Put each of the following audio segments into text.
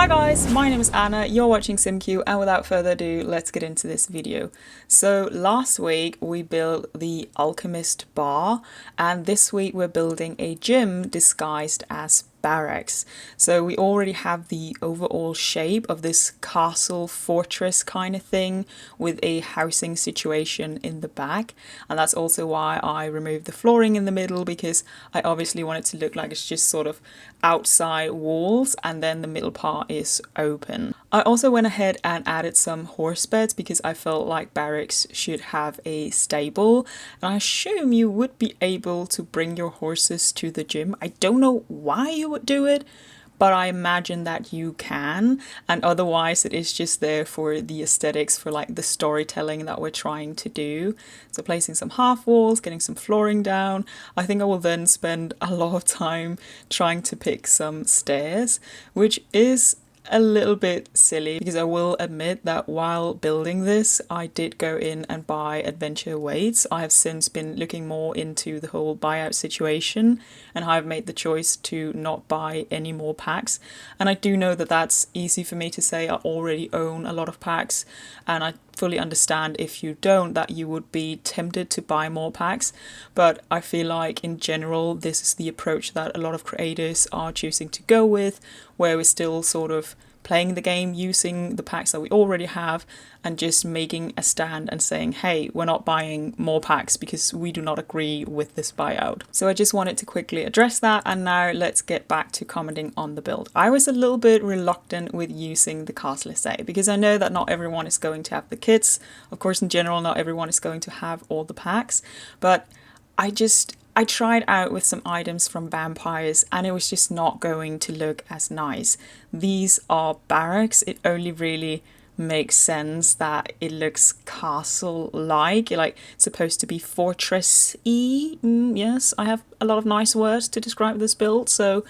Hi guys, my name is Anna, you're watching simcue, and without further ado, let's get into this video. So last week we built the Alchemist bar, and this week we're building a gym disguised as Barracks. So we already have the overall shape of this castle fortress kind of thing with a housing situation in the back, and that's also why I removed the flooring in the middle, because I obviously want it to look like it's just sort of outside walls and then the middle part is open. I also went ahead and added some horse beds because I felt like Barracks should have a stable, and I assume you would be able to bring your horses to the gym. I don't know why you would do it, but I imagine that you can, and otherwise it is just there for the aesthetics, for like the storytelling that we're trying to do. So placing some half walls, getting some flooring down. I think I will then spend a lot of time trying to pick some stairs, which is a little bit silly because I will admit that while building this I did go in and buy adventure weights. I have since been looking more into the whole buyout situation and I've made the choice to not buy any more packs, and I do know that that's easy for me to say. I already own a lot of packs and I fully understand if you don't, that you would be tempted to buy more packs, but I feel like in general this is the approach that a lot of creators are choosing to go with, where we're still sort of playing the game using the packs that we already have and just making a stand and saying, hey, we're not buying more packs because we do not agree with this buyout. So I just wanted to quickly address that, and now let's get back to commenting on the build. I was a little bit reluctant with using the castle estate because I know that not everyone is going to have the kits. Of course, in general, not everyone is going to have all the packs, but I tried out with some items from Vampires and it was just not going to look as nice. These are Barracks. It only really makes sense that it looks castle-like, like supposed to be fortress-y. Yes, I have a lot of nice words to describe this build, so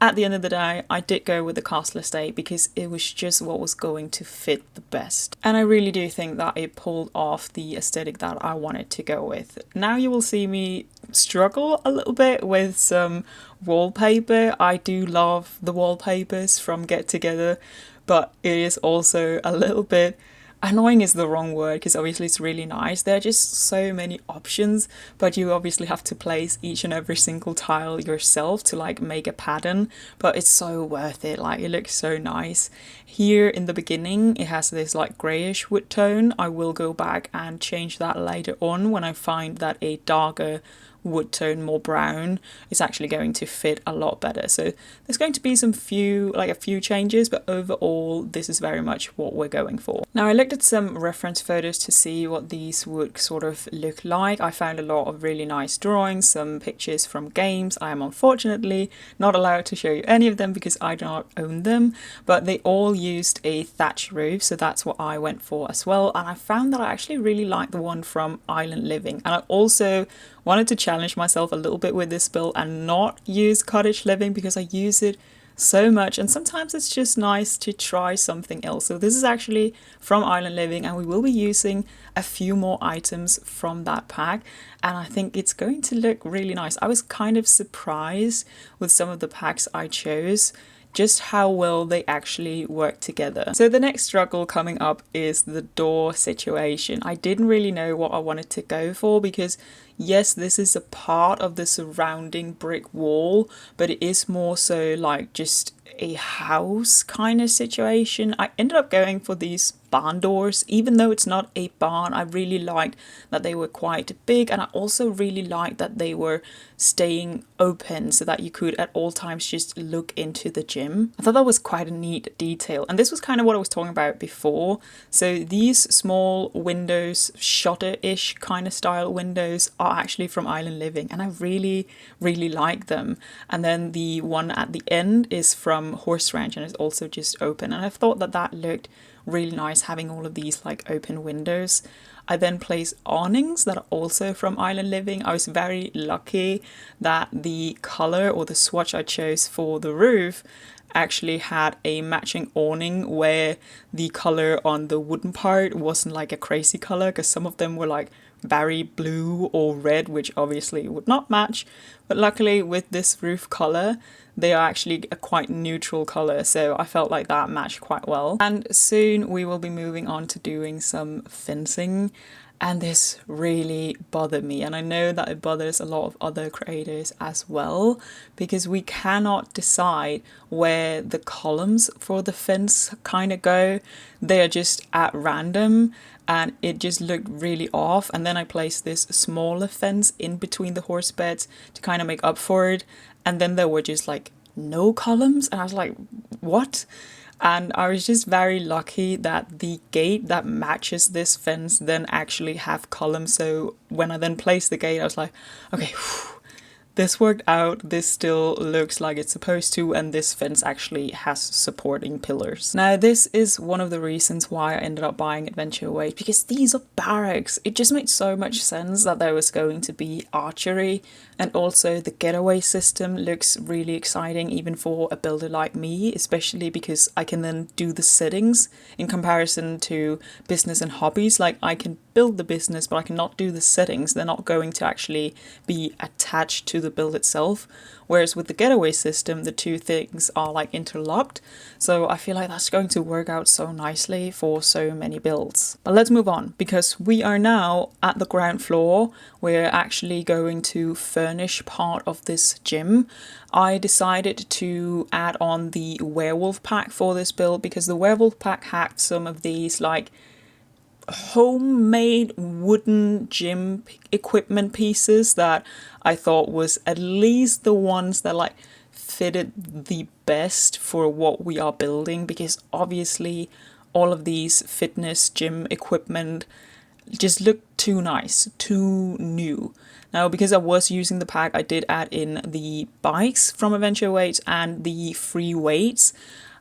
at the end of the day, I did go with the castle estate because it was just what was going to fit the best. And I really do think that it pulled off the aesthetic that I wanted to go with. Now you will see me struggle a little bit with some wallpaper. I do love the wallpapers from Get Together, but it is also a little bit annoying is the wrong word because obviously it's really nice. There are just so many options, but you obviously have to place each and every single tile yourself to like make a pattern, but it's so worth it. Like, it looks so nice. Here in the beginning it has this like grayish wood tone. I will go back and change that later on when I find that a darker wood tone, more brown, is actually going to fit a lot better. So there's going to be a few changes, but overall this is very much what we're going for. Now I looked at some reference photos to see what these would sort of look like. I found a lot of really nice drawings, some pictures from games. I am unfortunately not allowed to show you any of them because I do not own them, but they all used a thatch roof, so that's what I went for as well. And I found that I actually really like the one from Island Living, and I also wanted to challenge myself a little bit with this build and not use cottage living because I use it so much and sometimes it's just nice to try something else. So this is actually from Island Living and we will be using a few more items from that pack, and I think it's going to look really nice. I was kind of surprised with some of the packs I chose, just how well they actually work together. So the next struggle coming up is the door situation. I didn't really know what I wanted to go for because yes, this is a part of the surrounding brick wall, but it is more so like just a house kind of situation. I ended up going for these barn doors. Even though it's not a barn, I really liked that they were quite big, and I also really liked that they were staying open so that you could at all times just look into the gym. I thought that was quite a neat detail, and this was kind of what I was talking about before. So these small windows, shutter-ish kind of style windows, are actually from Island Living, and I really like them. And then the one at the end is from Horse Ranch and it's also just open, and I thought that that looked really nice, having all of these like open windows. I then placed awnings that are also from Island Living. I was very lucky that the color or the swatch I chose for the roof actually had a matching awning where the color on the wooden part wasn't like a crazy color, because some of them were like berry blue or red, which obviously would not match. But luckily with this roof color, they are actually a quite neutral color, so I felt like that matched quite well. And soon we will be moving on to doing some fencing, and this really bothered me, and I know that it bothers a lot of other creators as well, because we cannot decide where the columns for the fence kind of go. They are just at random, and it just looked really off. And then I placed this smaller fence in between the horse beds to kind of make up for it, and then there were just like no columns, and I was like, what? And I was just very lucky that the gate that matches this fence then actually have columns. So when I then placed the gate, I was like, okay, this worked out, this still looks like it's supposed to, and this fence actually has supporting pillars. Now this is one of the reasons why I ended up buying Adventure Way, because these are barracks. It just made so much sense that there was going to be archery, and also the getaway system looks really exciting even for a builder like me, especially because I can then do the settings in comparison to business and hobbies. Like I can build the business, but I cannot do the settings. They're not going to actually be attached to the build itself. Whereas with the getaway system, the two things are like interlocked. So I feel like that's going to work out so nicely for so many builds. But let's move on, because we are now at the ground floor. We're actually going to furnish part of this gym. I decided to add on the werewolf pack for this build, because the werewolf pack had some of these like homemade wooden gym equipment pieces that I thought was at least the ones that like fitted the best for what we are building, because obviously all of these fitness gym equipment just look too nice, too new. Now, because I was using the pack, I did add in the bikes from Adventure Weights and the free weights.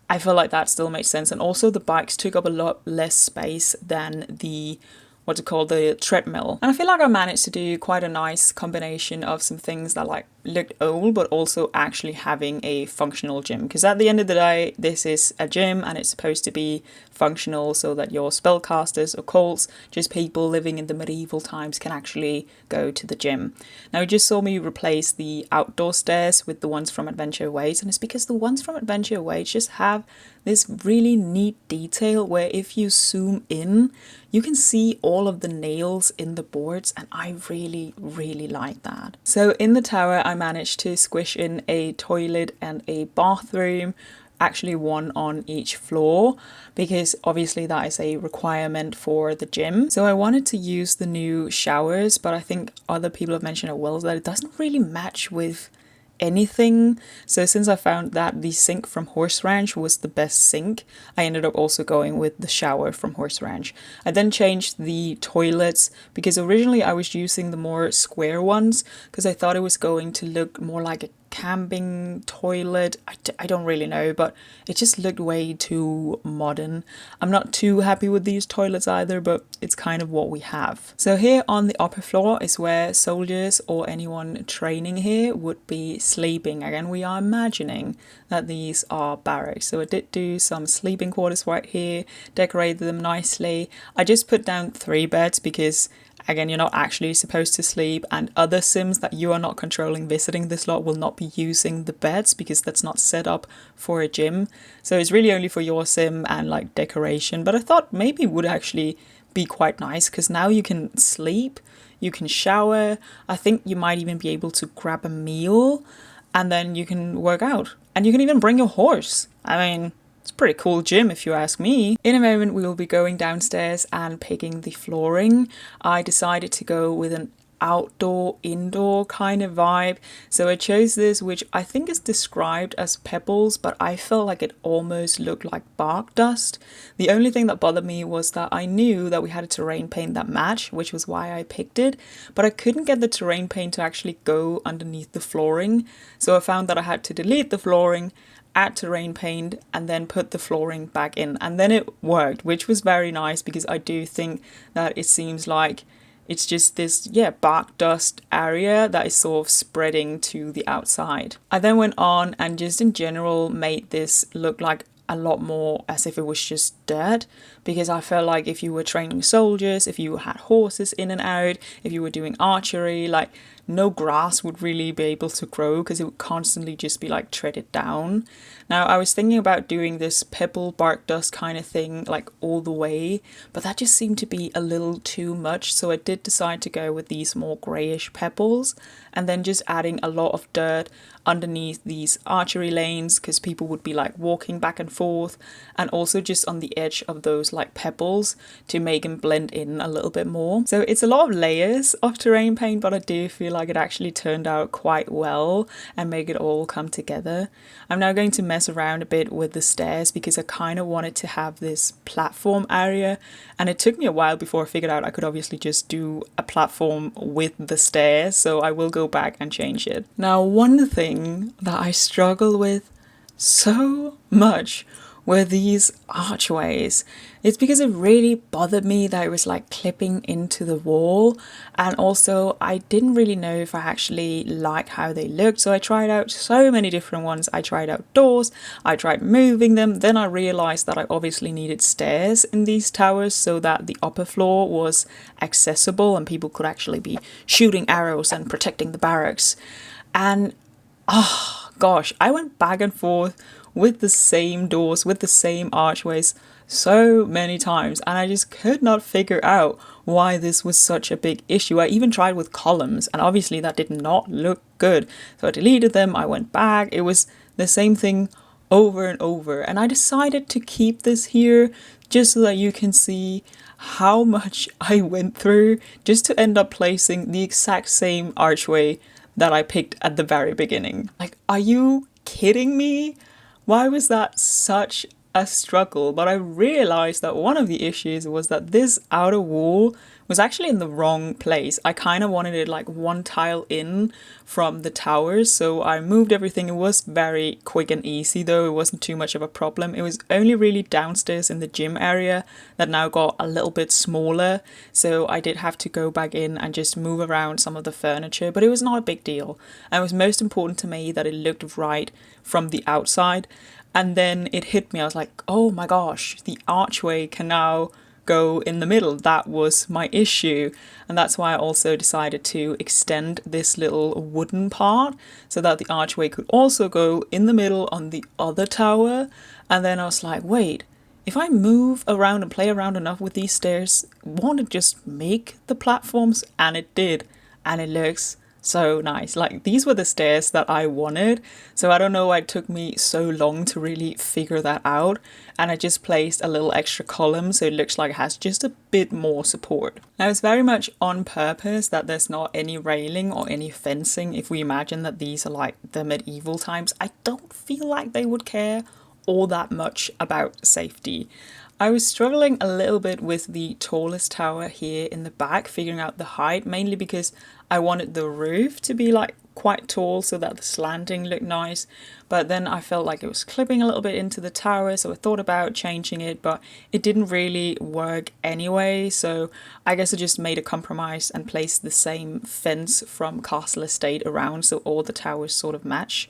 I feel like that still makes sense. And also the bikes took up a lot less space than the, what's it called, the treadmill. And I feel like I managed to do quite a nice combination of some things that like looked old, but also actually having a functional gym. Because at the end of the day, this is a gym and it's supposed to be functional so that your spellcasters, occults, just people living in the medieval times can actually go to the gym. Now, you just saw me replace the outdoor stairs with the ones from Adventure Ways, and it's because the ones from Adventure Ways just have this really neat detail where if you zoom in, you can see all of the nails in the boards, and I really, really like that. So in the tower, I managed to squish in a toilet and a bathroom, actually one on each floor, because obviously that is a requirement for the gym. So I wanted to use the new showers, but I think other people have mentioned as well that it doesn't really match with anything. So since I found that the sink from Horse Ranch was the best sink, I ended up also going with the shower from Horse Ranch. I then changed the toilets, because originally I was using the more square ones because I thought it was going to look more like a camping toilet. I don't really know, but it just looked way too modern. I'm not too happy with these toilets either, but it's kind of what we have. So here on the upper floor is where soldiers or anyone training here would be sleeping. Again, we are imagining that these are barracks. So I did do some sleeping quarters right here, decorated them nicely. I just put down 3 beds because again, you're not actually supposed to sleep, and other sims that you are not controlling visiting this lot will not be using the beds because that's not set up for a gym. So it's really only for your sim and like decoration. But I thought maybe it would actually be quite nice because now you can sleep, you can shower. I think you might even be able to grab a meal and then you can work out. And you can even bring your horse. I mean, it's a pretty cool gym if you ask me. In a moment we will be going downstairs and picking the flooring. I decided to go with an outdoor indoor kind of vibe, so I chose this, which I think is described as pebbles, but I felt like it almost looked like bark dust. The only thing that bothered me was that I knew that we had a terrain paint that matched, which was why I picked it, but I couldn't get the terrain paint to actually go underneath the flooring, so I found that I had to delete the flooring, add terrain paint, and then put the flooring back in, and then it worked, which was very nice because I do think that it seems like it's just this, bark dust area that is sort of spreading to the outside. I then went on and just in general made this look like a lot more as if it was just dirt, because I felt like if you were training soldiers, if you had horses in and out, if you were doing archery, like no grass would really be able to grow because it would constantly just be like treaded down. Now I was thinking about doing this pebble bark dust kind of thing like all the way, but that just seemed to be a little too much, so I did decide to go with these more greyish pebbles and then just adding a lot of dirt underneath these archery lanes because people would be like walking back and forth, and also just on the edge of those like pebbles to make them blend in a little bit more. So it's a lot of layers of terrain paint, but I do feel like it actually turned out quite well and make it all come together. I'm now going to mess around a bit with the stairs because I kind of wanted to have this platform area, and it took me a while before I figured out I could obviously just do a platform with the stairs, so I will go back and change it. Now, one thing that I struggle with so much were these archways. It's because it really bothered me that it was like clipping into the wall, and also I didn't really know if I actually liked how they looked, so I tried out so many different ones. I tried out doors, I tried moving them, then I realized that I obviously needed stairs in these towers so that the upper floor was accessible and people could actually be shooting arrows and protecting the barracks. And oh gosh, I went back and forth with the same doors, with the same archways so many times, and I just could not figure out why this was such a big issue. I even tried with columns, and obviously that did not look good. So I deleted them, I went back, it was the same thing over and over, and I decided to keep this here just so that you can see how much I went through just to end up placing the exact same archway that I picked at the very beginning. Like, are you kidding me? Why was that such a struggle? But I realized that one of the issues was that this outer wall was actually in the wrong place. I kind of wanted it like one tile in from the towers, so I moved everything. It was very quick and easy though, it wasn't too much of a problem. It was only really downstairs in the gym area that now got a little bit smaller, so I did have to go back in and just move around some of the furniture, but it was not a big deal. And it was most important to me that it looked right from the outside. And then it hit me, I was like, oh my gosh, the archway can now go in the middle. That was my issue, and that's why I also decided to extend this little wooden part so that the archway could also go in the middle on the other tower. And then I was like, wait, if I move around and play around enough with these stairs, won't it just make the platforms? And it did, and it looks so nice. Like, these were the stairs that I wanted, so I don't know why it took me so long to really figure that out, and I just placed a little extra column so it looks like it has just a bit more support. Now, it's very much on purpose that there's not any railing or any fencing. If we imagine that these are like the medieval times, I don't feel like they would care all that much about safety. I was struggling a little bit with the tallest tower here in the back, figuring out the height, mainly because I wanted the roof to be like quite tall so that the slanting looked nice, but then I felt like it was clipping a little bit into the tower, so I thought about changing it, but it didn't really work anyway, so I guess I just made a compromise and placed the same fence from Castle Estate around so all the towers sort of match.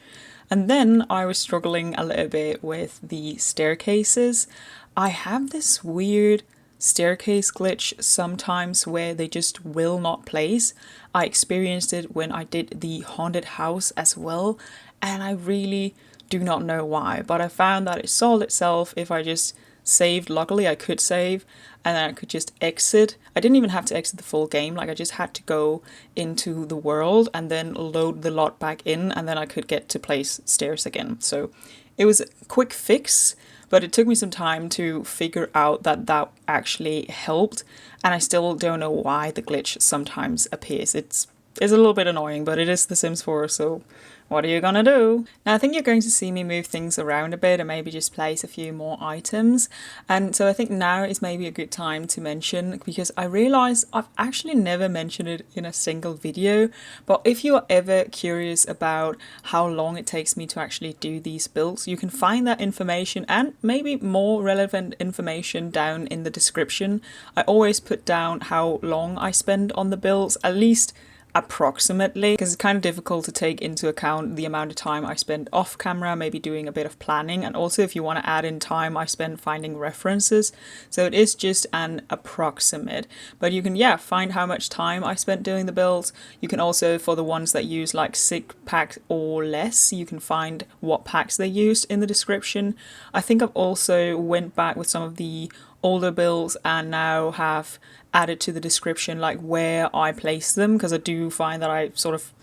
And then I was struggling a little bit with the staircases. I have this weird staircase glitch sometimes where they just will not place. I experienced it when I did the haunted house as well, and I really do not know why, but I found that it solved itself if I just saved. Luckily I could save, and then I could just exit. I didn't even have to exit the full game, like I just had to go into the world and then load the lot back in, and then I could get to place stairs again. So it was a quick fix, but it took me some time to figure out that that actually helped, and I still don't know why the glitch sometimes appears. It's a little bit annoying, but it is The Sims 4, so what are you gonna do? Now, I think you're going to see me move things around a bit and maybe just place a few more items. And so I think now is maybe a good time to mention, because I realized I've actually never mentioned it in a single video, but if you are ever curious about how long it takes me to actually do these builds, you can find that information and maybe more relevant information down in the description. I always put down how long I spend on the builds, at least approximately, because it's kind of difficult to take into account the amount of time I spend off camera, maybe doing a bit of planning, and also if you want to add in time I spend finding references. So it is just an approximate, but you can find how much time I spent doing the builds. You can also, for the ones that use like 6 packs or less, you can find what packs they used in the description. I think I've also went back with some of the older builds and now have added to the description like where I place them, because I do find that I sort of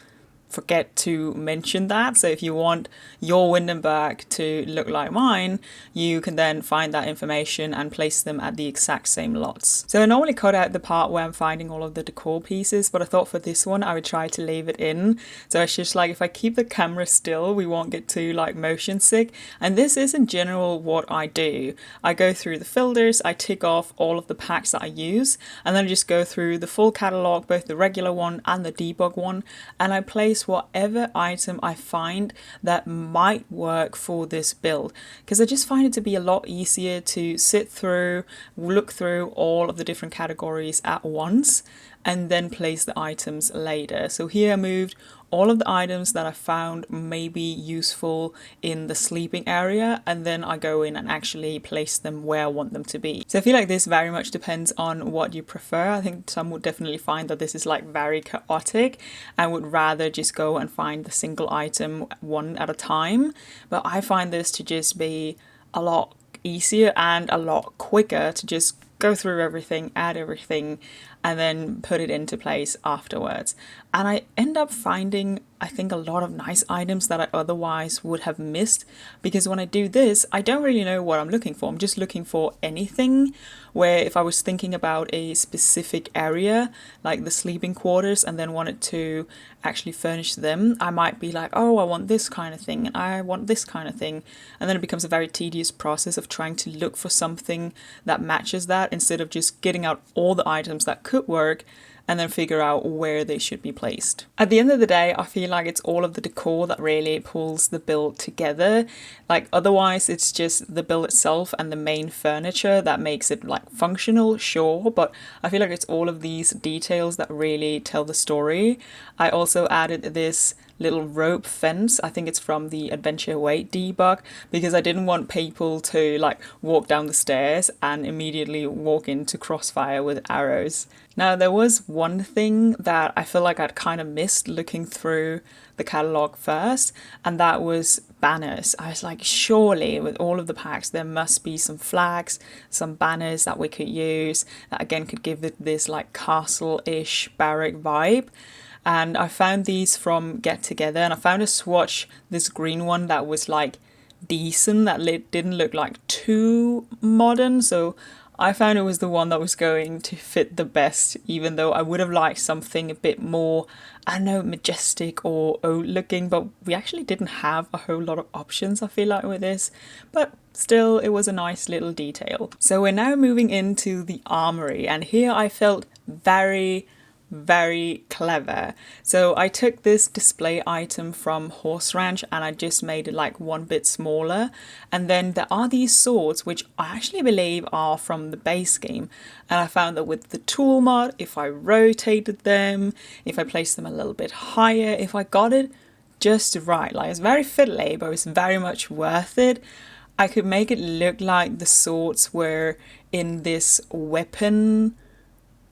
forget to mention that. So if you want your Windenburg to look like mine, you can then find that information and place them at the exact same lots. So I normally cut out the part where I'm finding all of the decor pieces, but I thought for this one I would try to leave it in. So it's just like, if I keep the camera still, we won't get too like motion sick. And this is in general what I do. I go through the filters, I tick off all of the packs that I use, and then I just go through the full catalog, both the regular one and the debug one, and I place whatever item I find that might work for this build, because I just find it to be a lot easier to sit through, look through all of the different categories at once, and then place the items later. So here I moved all of the items that I found may be useful in the sleeping area, and then I go in and actually place them where I want them to be. So I feel like this very much depends on what you prefer. I think some would definitely find that this is like very chaotic and would rather just go and find the single item one at a time. But I find this to just be a lot easier and a lot quicker to just go through everything, add everything, and then put it into place afterwards. And I end up finding, I think, a lot of nice items that I otherwise would have missed, because when I do this, I don't really know what I'm looking for. I'm just looking for anything, where if I was thinking about a specific area, like the sleeping quarters, and then wanted to actually furnish them, I might be like, oh, I want this kind of thing, and I want this kind of thing. And then it becomes a very tedious process of trying to look for something that matches that, instead of just getting out all the items that could work and then figure out where they should be placed. At the end of the day, I feel like it's all of the decor that really pulls the build together. Like otherwise it's just the build itself and the main furniture that makes it like functional, sure, but I feel like it's all of these details that really tell the story. I also added this little rope fence. I think it's from the Adventure Away debug, because I didn't want people to like walk down the stairs and immediately walk into crossfire with arrows. Now there was one thing that I feel like I'd kind of missed looking through the catalogue first, and that was banners. I was like, surely with all of the packs there must be some flags, some banners that we could use that again could give it this like castle-ish barrack vibe. And I found these from Get Together, and I found a swatch, this green one that was like decent, that didn't look like too modern, so I found it was the one that was going to fit the best, even though I would have liked something a bit more, I don't know, majestic or old looking, but we actually didn't have a whole lot of options, I feel like, with this. But still, it was a nice little detail. So we're now moving into the armory, and here I felt very clever. So I took this display item from Horse Ranch and I just made it like one bit smaller, and then there are these swords which I actually believe are from the base game, and I found that with the tool mod, if I rotated them, if I placed them a little bit higher, if I got it just right, like it's very fiddly but it's very much worth it, I could make it look like the swords were in this weapon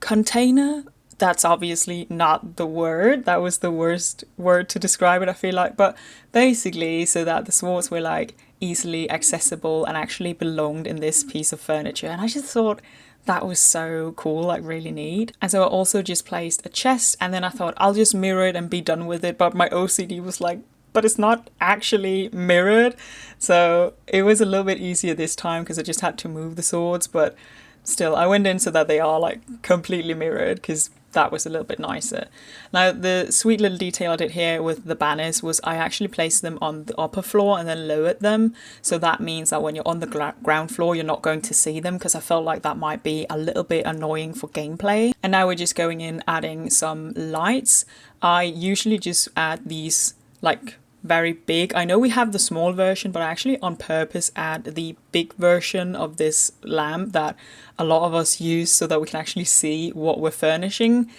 container. That's obviously not the word. That was the worst word to describe it, I feel like. But basically, so that the swords were like easily accessible and actually belonged in this piece of furniture. And I just thought that was so cool, like really neat. And so I also just placed a chest, and then I thought I'll just mirror it and be done with it. But my OCD was like, but it's not actually mirrored. So it was a little bit easier this time because I just had to move the swords. But still, I went in so that they are like completely mirrored, because that was a little bit nicer. Now the sweet little detail I did here with the banners was I actually placed them on the upper floor and then lowered them, so that means that when you're on the ground floor you're not going to see them, because I felt like that might be a little bit annoying for gameplay. And now we're just going in adding some lights. I usually just add these like very big. I know we have the small version, but I actually on purpose add the big version of this lamp that a lot of us use so that we can actually see what we're furnishing.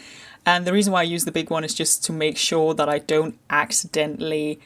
And the reason why I use the big one is just to make sure that I don't accidentally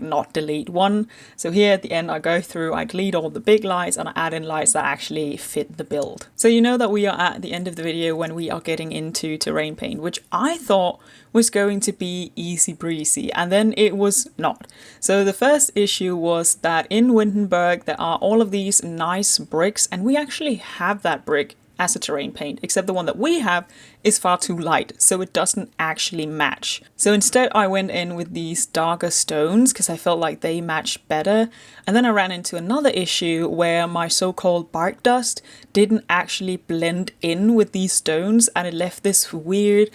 not delete one. So here at the end I go through, I delete all the big lights and I add in lights that actually fit the build. So you know that we are at the end of the video when we are getting into terrain paint, which I thought was going to be easy breezy, and then it was not. So the first issue was that in Windenburg there are all of these nice bricks, and we actually have that brick as a terrain paint, except the one that we have is far too light, so it doesn't actually match. So instead I went in with these darker stones because I felt like they matched better, and then I ran into another issue where my so-called bark dust didn't actually blend in with these stones, and it left this weird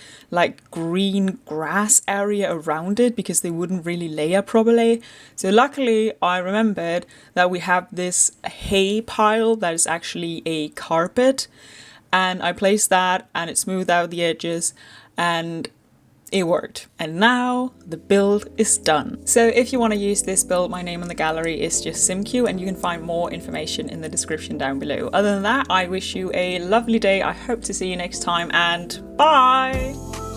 green grass area around it because they wouldn't really layer properly. So luckily I remembered that we have this hay pile that is actually a carpet, and I placed that and it smoothed out the edges and it worked. And now the build is done. So if you want to use this build, my name on the gallery is just simcue, and you can find more information in the description down below. Other than that, I wish you a lovely day. I hope to see you next time, and bye!